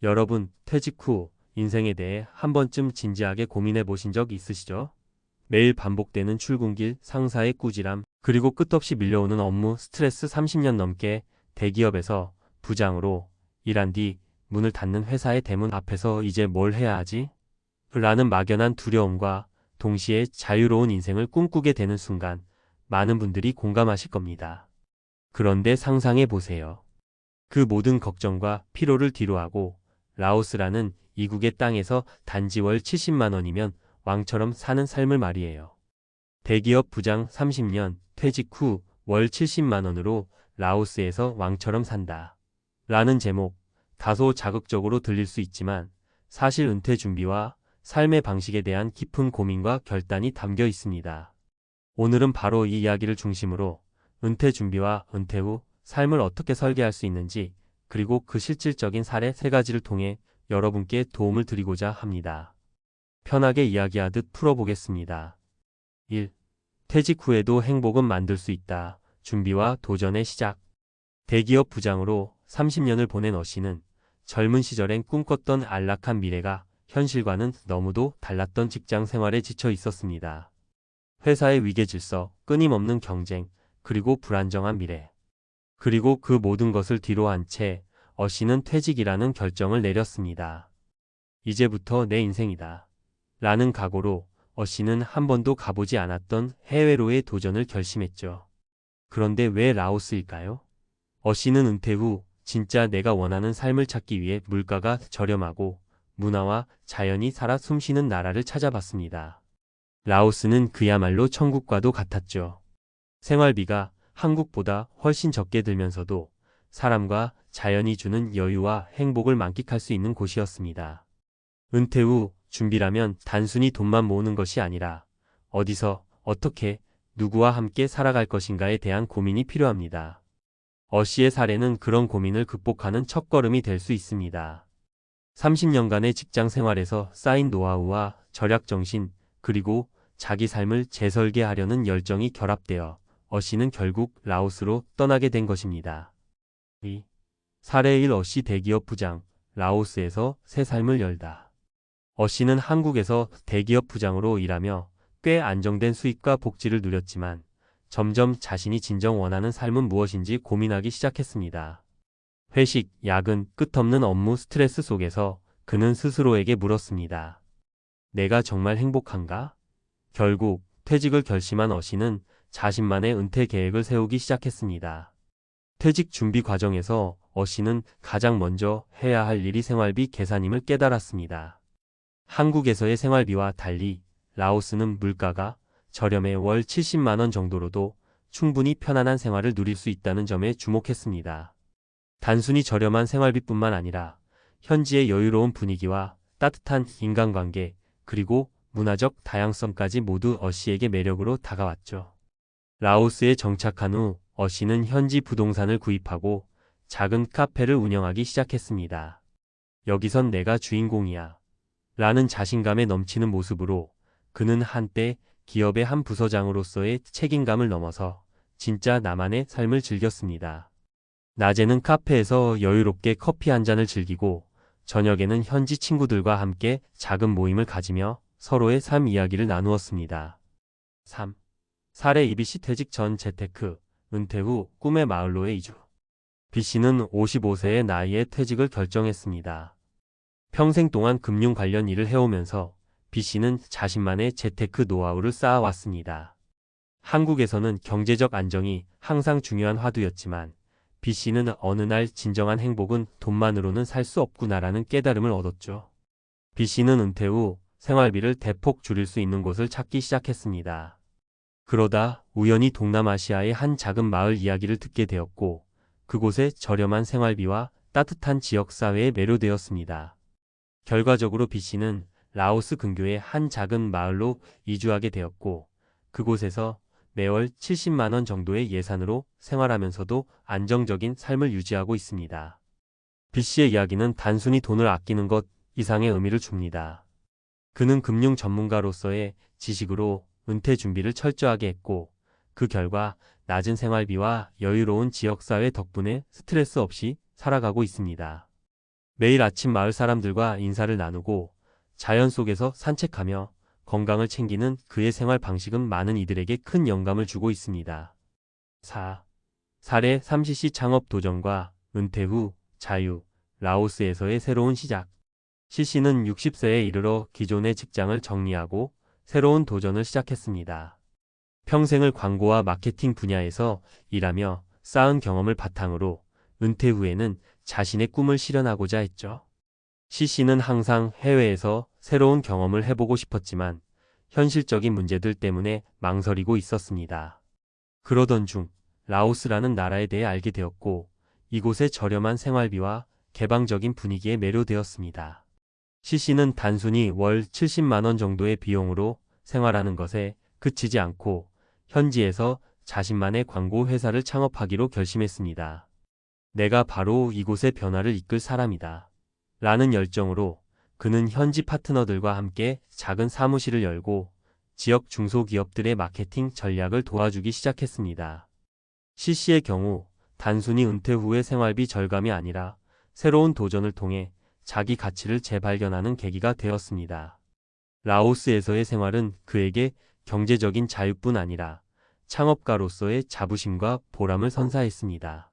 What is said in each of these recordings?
여러분, 퇴직 후 인생에 대해 한 번쯤 진지하게 고민해 보신 적 있으시죠? 매일 반복되는 출근길, 상사의 꾸지람, 그리고 끝없이 밀려오는 업무 스트레스 30년 넘게 대기업에서 부장으로 일한 뒤 문을 닫는 회사의 대문 앞에서 이제 뭘 해야 하지? 라는 막연한 두려움과 동시에 자유로운 인생을 꿈꾸게 되는 순간 많은 분들이 공감하실 겁니다. 그런데 상상해 보세요. 그 모든 걱정과 피로를 뒤로하고 라오스라는 이국의 땅에서 단지 월 70만 원이면 왕처럼 사는 삶을 말이에요. 대기업 부장 30년, 퇴직 후 월 70만 원으로 라오스에서 왕처럼 산다. 라는 제목, 다소 자극적으로 들릴 수 있지만 사실 은퇴 준비와 삶의 방식에 대한 깊은 고민과 결단이 담겨 있습니다. 오늘은 바로 이 이야기를 중심으로 은퇴 준비와 은퇴 후 삶을 어떻게 설계할 수 있는지, 그리고 그 실질적인 사례 3가지를 통해 여러분께 도움을 드리고자 합니다. 편하게 이야기하듯 풀어보겠습니다. 1. 퇴직 후에도 행복은 만들 수 있다. 준비와 도전의 시작. 대기업 부장으로 30년을 보낸 어씨는 젊은 시절엔 꿈꿨던 안락한 미래가 현실과는 너무도 달랐던 직장 생활에 지쳐 있었습니다. 회사의 위계질서, 끊임없는 경쟁, 그리고 불안정한 미래. 그리고 그 모든 것을 뒤로한 채 어씨는 퇴직이라는 결정을 내렸습니다. 이제부터 내 인생이다. 라는 각오로 어씨는 한 번도 가보지 않았던 해외로의 도전을 결심했죠. 그런데 왜 라오스일까요? 어씨는 은퇴 후 진짜 내가 원하는 삶을 찾기 위해 물가가 저렴하고 문화와 자연이 살아 숨쉬는 나라를 찾아봤습니다. 라오스는 그야말로 천국과도 같았죠. 생활비가 한국보다 훨씬 적게 들면서도 사람과 자연이 주는 여유와 행복을 만끽할 수 있는 곳이었습니다. 은퇴 후 준비라면 단순히 돈만 모으는 것이 아니라 어디서, 어떻게, 누구와 함께 살아갈 것인가에 대한 고민이 필요합니다. 어씨의 사례는 그런 고민을 극복하는 첫걸음이 될 수 있습니다. 30년간의 직장 생활에서 쌓인 노하우와 절약 정신, 그리고 자기 삶을 재설계하려는 열정이 결합되어 어씨는 결국 라오스로 떠나게 된 것입니다. 2. 사례 1. 어씨 대기업 부장, 라오스에서 새 삶을 열다. 어씨는 한국에서 대기업 부장으로 일하며 꽤 안정된 수입과 복지를 누렸지만 점점 자신이 진정 원하는 삶은 무엇인지 고민하기 시작했습니다. 회식, 야근, 끝없는 업무 스트레스 속에서 그는 스스로에게 물었습니다. 내가 정말 행복한가? 결국 퇴직을 결심한 어씨는 자신만의 은퇴 계획을 세우기 시작했습니다. 퇴직 준비 과정에서 어씨는 가장 먼저 해야 할 일이 생활비 계산임을 깨달았습니다. 한국에서의 생활비와 달리 라오스는 물가가 저렴해 월 70만 원 정도로도 충분히 편안한 생활을 누릴 수 있다는 점에 주목했습니다. 단순히 저렴한 생활비뿐만 아니라 현지의 여유로운 분위기와 따뜻한 인간관계, 그리고 문화적 다양성까지 모두 어씨에게 매력으로 다가왔죠. 라오스에 정착한 후 어씨는 현지 부동산을 구입하고 작은 카페를 운영하기 시작했습니다. 여기선 내가 주인공이야. 라는 자신감에 넘치는 모습으로 그는 한때 기업의 한 부서장으로서의 책임감을 넘어서 진짜 나만의 삶을 즐겼습니다. 낮에는 카페에서 여유롭게 커피 한 잔을 즐기고 저녁에는 현지 친구들과 함께 작은 모임을 가지며 서로의 삶 이야기를 나누었습니다. 3. 사례 2. B씨 퇴직 전 재테크, 은퇴 후 꿈의 마을로의 이주. B씨는 55세의 나이에 퇴직을 결정했습니다. 평생 동안 금융 관련 일을 해오면서 B씨는 자신만의 재테크 노하우를 쌓아왔습니다. 한국에서는 경제적 안정이 항상 중요한 화두였지만 B씨는 어느 날 진정한 행복은 돈만으로는 살 수 없구나라는 깨달음을 얻었죠. B씨는 은퇴 후 생활비를 대폭 줄일 수 있는 곳을 찾기 시작했습니다. 그러다 우연히 동남아시아의 한 작은 마을 이야기를 듣게 되었고 그곳의 저렴한 생활비와 따뜻한 지역사회에 매료되었습니다. 결과적으로 B씨는 라오스 근교의 한 작은 마을로 이주하게 되었고 그곳에서 매월 70만 원 정도의 예산으로 생활하면서도 안정적인 삶을 유지하고 있습니다. B씨의 이야기는 단순히 돈을 아끼는 것 이상의 의미를 줍니다. 그는 금융 전문가로서의 지식으로 은퇴 준비를 철저하게 했고 그 결과 낮은 생활비와 여유로운 지역사회 덕분에 스트레스 없이 살아가고 있습니다. 매일 아침 마을 사람들과 인사를 나누고 자연 속에서 산책하며 건강을 챙기는 그의 생활 방식은 많은 이들에게 큰 영감을 주고 있습니다. 4. 사례 3cc 창업 도전과 은퇴 후 자유, 라오스에서의 새로운 시작. CC는 60세에 이르러 기존의 직장을 정리하고 새로운 도전을 시작했습니다. 평생을 광고와 마케팅 분야에서 일하며 쌓은 경험을 바탕으로 은퇴 후에는 자신의 꿈을 실현하고자 했죠. CC는 항상 해외에서 새로운 경험을 해보고 싶었지만 현실적인 문제들 때문에 망설이고 있었습니다. 그러던 중 라오스라는 나라에 대해 알게 되었고 이곳의 저렴한 생활비와 개방적인 분위기에 매료되었습니다. CC는 단순히 월 70만 원 정도의 비용으로 생활하는 것에 그치지 않고 현지에서 자신만의 광고 회사를 창업하기로 결심했습니다. 내가 바로 이곳의 변화를 이끌 사람이다. 라는 열정으로 그는 현지 파트너들과 함께 작은 사무실을 열고 지역 중소기업들의 마케팅 전략을 도와주기 시작했습니다. CC의 경우 단순히 은퇴 후의 생활비 절감이 아니라 새로운 도전을 통해 자기 가치를 재발견하는 계기가 되었습니다. 라오스에서의 생활은 그에게 경제적인 자유뿐 아니라 창업가로서의 자부심과 보람을 선사했습니다.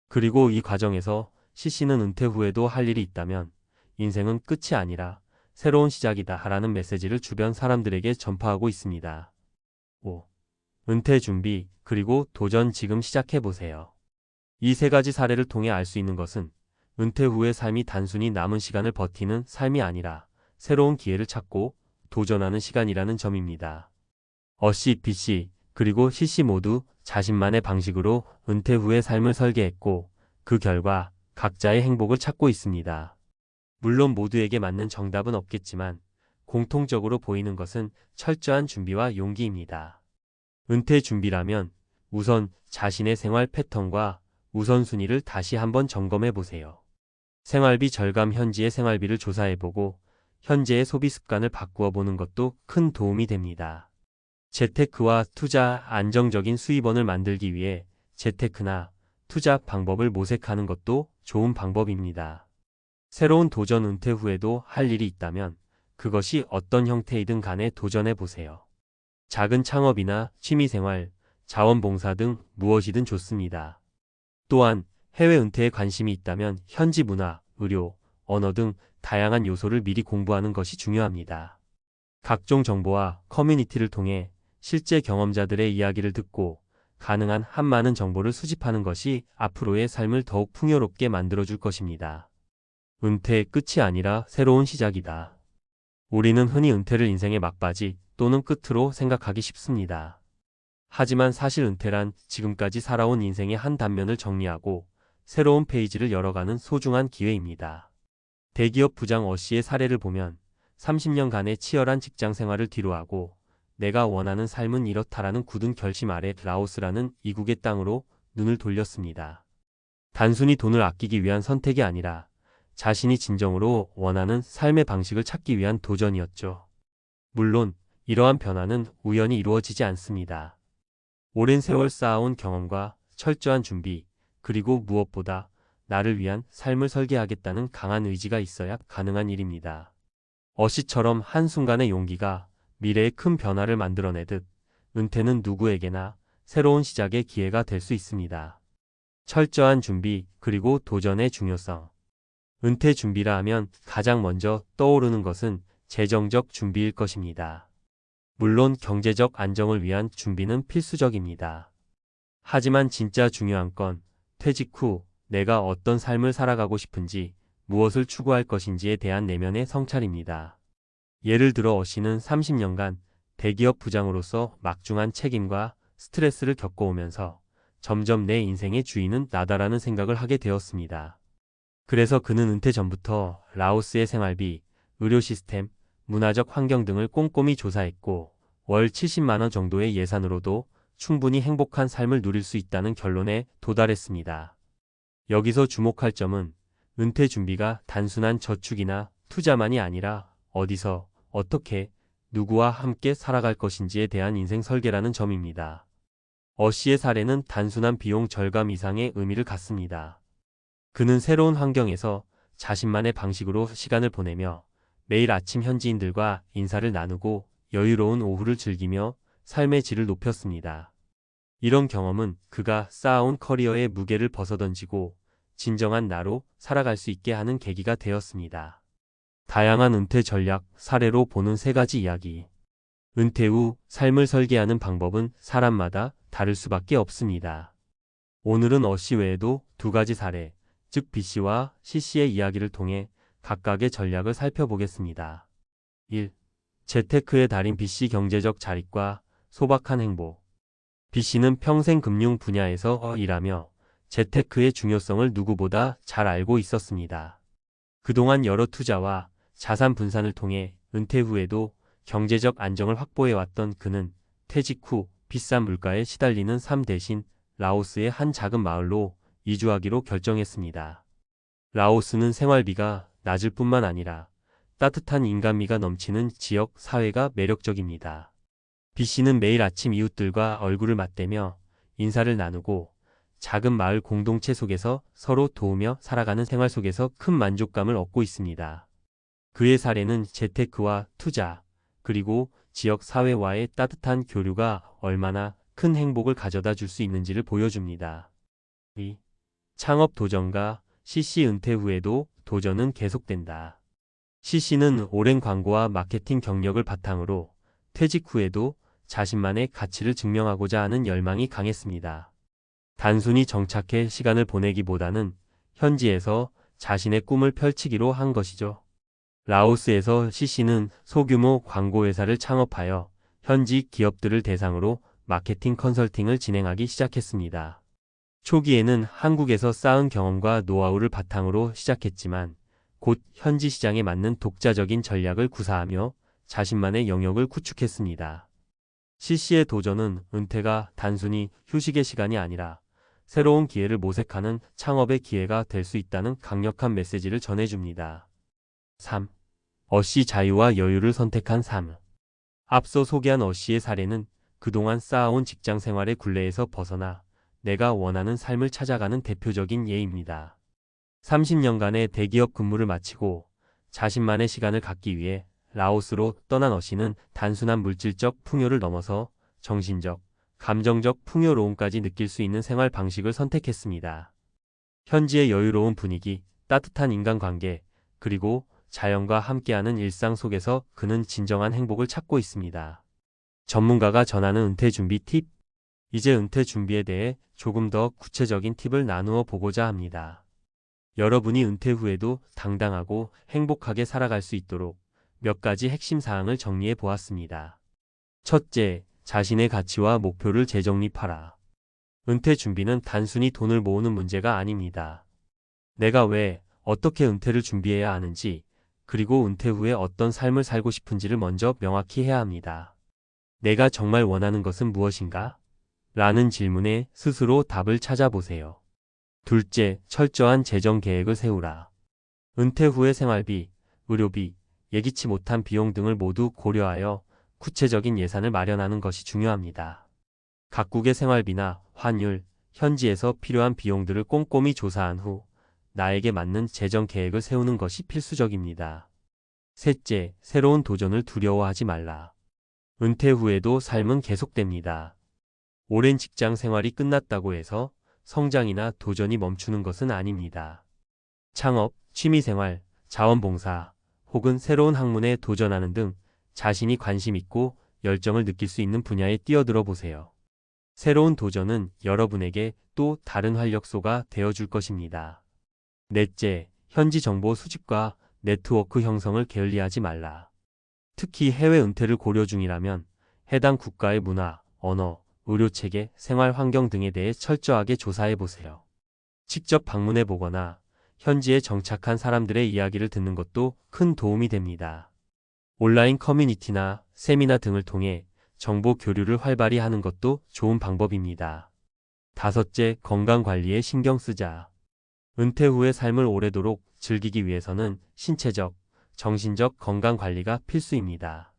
그리고 이 과정에서 CC는 은퇴 후에도 할 일이 있다면 인생은 끝이 아니라 새로운 시작이다 하라는 메시지를 주변 사람들에게 전파하고 있습니다. 5. 은퇴 준비, 그리고 도전 지금 시작해보세요. 이 세 가지 사례를 통해 알 수 있는 것은 은퇴 후의 삶이 단순히 남은 시간을 버티는 삶이 아니라 새로운 기회를 찾고 도전하는 시간이라는 점입니다. 어씨, BC, 그리고 CC 모두 자신만의 방식으로 은퇴 후의 삶을 설계했고 그 결과 각자의 행복을 찾고 있습니다. 물론 모두에게 맞는 정답은 없겠지만 공통적으로 보이는 것은 철저한 준비와 용기입니다. 은퇴 준비라면 우선 자신의 생활 패턴과 우선순위를 다시 한번 점검해 보세요. 생활비 절감, 현지의 생활비를 조사해보고 현재의 소비 습관을 바꾸어 보는 것도 큰 도움이 됩니다. 재테크와 투자, 안정적인 수입원을 만들기 위해 재테크나 투자 방법을 모색하는 것도 좋은 방법입니다. 새로운 도전, 은퇴 후에도 할 일이 있다면 그것이 어떤 형태이든 간에 도전해 보세요. 작은 창업이나 취미생활, 자원봉사 등 무엇이든 좋습니다. 또한 해외 은퇴에 관심이 있다면 현지 문화, 의료, 언어 등 다양한 요소를 미리 공부하는 것이 중요합니다. 각종 정보와 커뮤니티를 통해 실제 경험자들의 이야기를 듣고 가능한 한 많은 정보를 수집하는 것이 앞으로의 삶을 더욱 풍요롭게 만들어줄 것입니다. 은퇴의 끝이 아니라 새로운 시작이다. 우리는 흔히 은퇴를 인생의 막바지 또는 끝으로 생각하기 쉽습니다. 하지만 사실 은퇴란 지금까지 살아온 인생의 한 단면을 정리하고 새로운 페이지를 열어가는 소중한 기회입니다. 대기업 부장 어씨의 사례를 보면 30년간의 치열한 직장 생활을 뒤로하고 내가 원하는 삶은 이렇다라는 굳은 결심 아래 라오스라는 이국의 땅으로 눈을 돌렸습니다. 단순히 돈을 아끼기 위한 선택이 아니라 자신이 진정으로 원하는 삶의 방식을 찾기 위한 도전이었죠. 물론 이러한 변화는 우연히 이루어지지 않습니다. 오랜 세월 쌓아온 경험과 철저한 준비, 그리고 무엇보다 나를 위한 삶을 설계하겠다는 강한 의지가 있어야 가능한 일입니다. 어시처럼 한순간의 용기가 미래에 큰 변화를 만들어내듯 은퇴는 누구에게나 새로운 시작의 기회가 될 수 있습니다. 철저한 준비, 그리고 도전의 중요성. 은퇴 준비라 하면 가장 먼저 떠오르는 것은 재정적 준비일 것입니다. 물론 경제적 안정을 위한 준비는 필수적입니다. 하지만 진짜 중요한 건 퇴직 후 내가 어떤 삶을 살아가고 싶은지, 무엇을 추구할 것인지에 대한 내면의 성찰입니다. 예를 들어 어씨는 30년간 대기업 부장으로서 막중한 책임과 스트레스를 겪어오면서 점점 내 인생의 주인은 나다라는 생각을 하게 되었습니다. 그래서 그는 은퇴 전부터 라오스의 생활비, 의료 시스템, 문화적 환경 등을 꼼꼼히 조사했고 월 70만 원 정도의 예산으로도 충분히 행복한 삶을 누릴 수 있다는 결론에 도달했습니다. 여기서 주목할 점은 은퇴 준비가 단순한 저축이나 투자만이 아니라 어디서, 어떻게, 누구와 함께 살아갈 것인지에 대한 인생 설계라는 점입니다. 어씨의 사례는 단순한 비용 절감 이상의 의미를 갖습니다. 그는 새로운 환경에서 자신만의 방식으로 시간을 보내며 매일 아침 현지인들과 인사를 나누고 여유로운 오후를 즐기며 삶의 질을 높였습니다. 이런 경험은 그가 쌓아온 커리어의 무게를 벗어던지고 진정한 나로 살아갈 수 있게 하는 계기가 되었습니다. 다양한 은퇴 전략 사례로 보는 세 가지 이야기. 은퇴 후 삶을 설계하는 방법은 사람마다 다를 수밖에 없습니다. 오늘은 어씨 외에도 두 가지 사례, 즉 B씨와 C씨의 이야기를 통해 각각의 전략을 살펴보겠습니다. 1. 재테크의 달인 B씨 경제적 자립과 소박한 행복. B씨는 평생 금융 분야에서 일하며 재테크의 중요성을 누구보다 잘 알고 있었습니다. 그동안 여러 투자와 자산 분산을 통해 은퇴 후에도 경제적 안정을 확보해왔던 그는 퇴직 후 비싼 물가에 시달리는 삶 대신 라오스의 한 작은 마을로 이주하기로 결정했습니다. 라오스는 생활비가 낮을 뿐만 아니라 따뜻한 인간미가 넘치는 지역 사회가 매력적입니다. B씨는 매일 아침 이웃들과 얼굴을 맞대며 인사를 나누고 작은 마을 공동체 속에서 서로 도우며 살아가는 생활 속에서 큰 만족감을 얻고 있습니다. 그의 사례는 재테크와 투자, 그리고 지역 사회와의 따뜻한 교류가 얼마나 큰 행복을 가져다 줄 수 있는지를 보여줍니다. 2. 창업 도전가 C씨 은퇴 후에도 도전은 계속된다. C씨는 오랜 광고와 마케팅 경력을 바탕으로 퇴직 후에도 자신만의 가치를 증명하고자 하는 열망이 강했습니다. 단순히 정착해 시간을 보내기보다는 현지에서 자신의 꿈을 펼치기로 한 것이죠. 라오스에서 C씨는 소규모 광고회사를 창업하여 현지 기업들을 대상으로 마케팅 컨설팅을 진행하기 시작했습니다. 초기에는 한국에서 쌓은 경험과 노하우를 바탕으로 시작했지만 곧 현지 시장에 맞는 독자적인 전략을 구사하며 자신만의 영역을 구축했습니다. C씨의 도전은 은퇴가 단순히 휴식의 시간이 아니라 새로운 기회를 모색하는 창업의 기회가 될 수 있다는 강력한 메시지를 전해줍니다. 3. 어씨 자유와 여유를 선택한 삶. 앞서 소개한 어씨의 사례는 그동안 쌓아온 직장 생활의 굴레에서 벗어나 내가 원하는 삶을 찾아가는 대표적인 예입니다. 30년간의 대기업 근무를 마치고 자신만의 시간을 갖기 위해 라오스로 떠난 어씨는 단순한 물질적 풍요를 넘어서 정신적, 감정적 풍요로움까지 느낄 수 있는 생활 방식을 선택했습니다. 현지의 여유로운 분위기, 따뜻한 인간관계, 그리고 자연과 함께하는 일상 속에서 그는 진정한 행복을 찾고 있습니다. 전문가가 전하는 은퇴 준비 팁. 이제 은퇴 준비에 대해 조금 더 구체적인 팁을 나누어 보고자 합니다. 여러분이 은퇴 후에도 당당하고 행복하게 살아갈 수 있도록 몇 가지 핵심 사항을 정리해 보았습니다. 첫째, 자신의 가치와 목표를 재정립하라. 은퇴 준비는 단순히 돈을 모으는 문제가 아닙니다. 내가 왜, 어떻게 은퇴를 준비해야 하는지, 그리고 은퇴 후에 어떤 삶을 살고 싶은지를 먼저 명확히 해야 합니다. 내가 정말 원하는 것은 무엇인가? 라는 질문에 스스로 답을 찾아보세요. 둘째, 철저한 재정 계획을 세우라. 은퇴 후의 생활비, 의료비, 예기치 못한 비용 등을 모두 고려하여 구체적인 예산을 마련하는 것이 중요합니다. 각국의 생활비나 환율, 현지에서 필요한 비용들을 꼼꼼히 조사한 후 나에게 맞는 재정 계획을 세우는 것이 필수적입니다. 셋째, 새로운 도전을 두려워하지 말라. 은퇴 후에도 삶은 계속됩니다. 오랜 직장 생활이 끝났다고 해서 성장이나 도전이 멈추는 것은 아닙니다. 창업, 취미생활, 자원봉사, 혹은 새로운 학문에 도전하는 등 자신이 관심 있고 열정을 느낄 수 있는 분야에 뛰어들어 보세요. 새로운 도전은 여러분에게 또 다른 활력소가 되어줄 것입니다. 넷째, 현지 정보 수집과 네트워크 형성을 게을리하지 말라. 특히 해외 은퇴를 고려 중이라면 해당 국가의 문화, 언어, 의료체계, 생활 환경 등에 대해 철저하게 조사해 보세요. 직접 방문해 보거나 현지에 정착한 사람들의 이야기를 듣는 것도 큰 도움이 됩니다. 온라인 커뮤니티나 세미나 등을 통해 정보 교류를 활발히 하는 것도 좋은 방법입니다. 다섯째, 건강 관리에 신경 쓰자. 은퇴 후의 삶을 오래도록 즐기기 위해서는 신체적, 정신적 건강 관리가 필수입니다.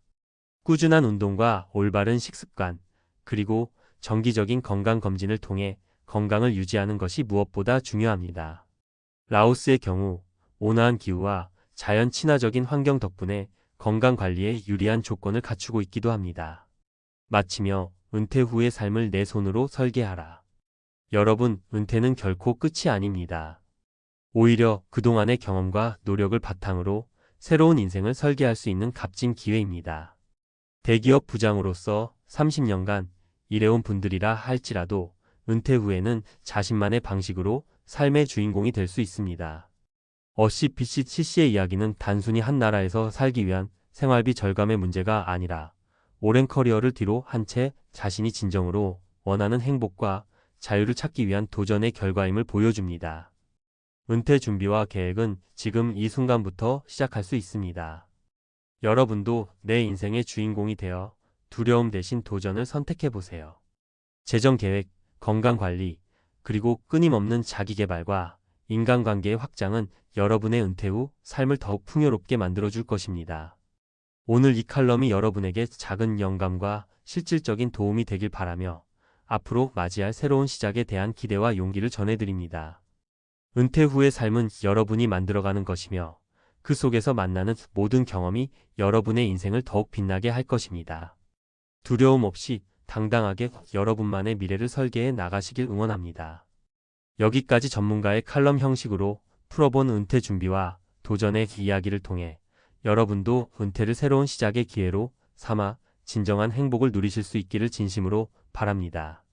꾸준한 운동과 올바른 식습관, 그리고 정기적인 건강검진을 통해 건강을 유지하는 것이 무엇보다 중요합니다. 라오스의 경우 온화한 기후와 자연 친화적인 환경 덕분에 건강 관리에 유리한 조건을 갖추고 있기도 합니다. 마치며 은퇴 후의 삶을 내 손으로 설계하라. 여러분, 은퇴는 결코 끝이 아닙니다. 오히려 그동안의 경험과 노력을 바탕으로 새로운 인생을 설계할 수 있는 값진 기회입니다. 대기업 부장으로서 30년간 일해온 분들이라 할지라도 은퇴 후에는 자신만의 방식으로 삶의 주인공이 될 수 있습니다. 어시피시치씨의 이야기는 단순히 한 나라에서 살기 위한 생활비 절감의 문제가 아니라 오랜 커리어를 뒤로 한 채 자신이 진정으로 원하는 행복과 자유를 찾기 위한 도전의 결과임을 보여줍니다. 은퇴 준비와 계획은 지금 이 순간부터 시작할 수 있습니다. 여러분도 내 인생의 주인공이 되어 두려움 대신 도전을 선택해보세요. 재정 계획, 건강 관리, 그리고 끊임없는 자기 개발과 인간관계의 확장은 여러분의 은퇴 후 삶을 더욱 풍요롭게 만들어줄 것입니다. 오늘 이 칼럼이 여러분에게 작은 영감과 실질적인 도움이 되길 바라며 앞으로 맞이할 새로운 시작에 대한 기대와 용기를 전해드립니다. 은퇴 후의 삶은 여러분이 만들어가는 것이며 그 속에서 만나는 모든 경험이 여러분의 인생을 더욱 빛나게 할 것입니다. 두려움 없이 당당하게 여러분만의 미래를 설계해 나가시길 응원합니다. 여기까지 전문가의 칼럼 형식으로 풀어본 은퇴 준비와 도전의 이야기를 통해 여러분도 은퇴를 새로운 시작의 기회로 삼아 진정한 행복을 누리실 수 있기를 진심으로 바랍니다.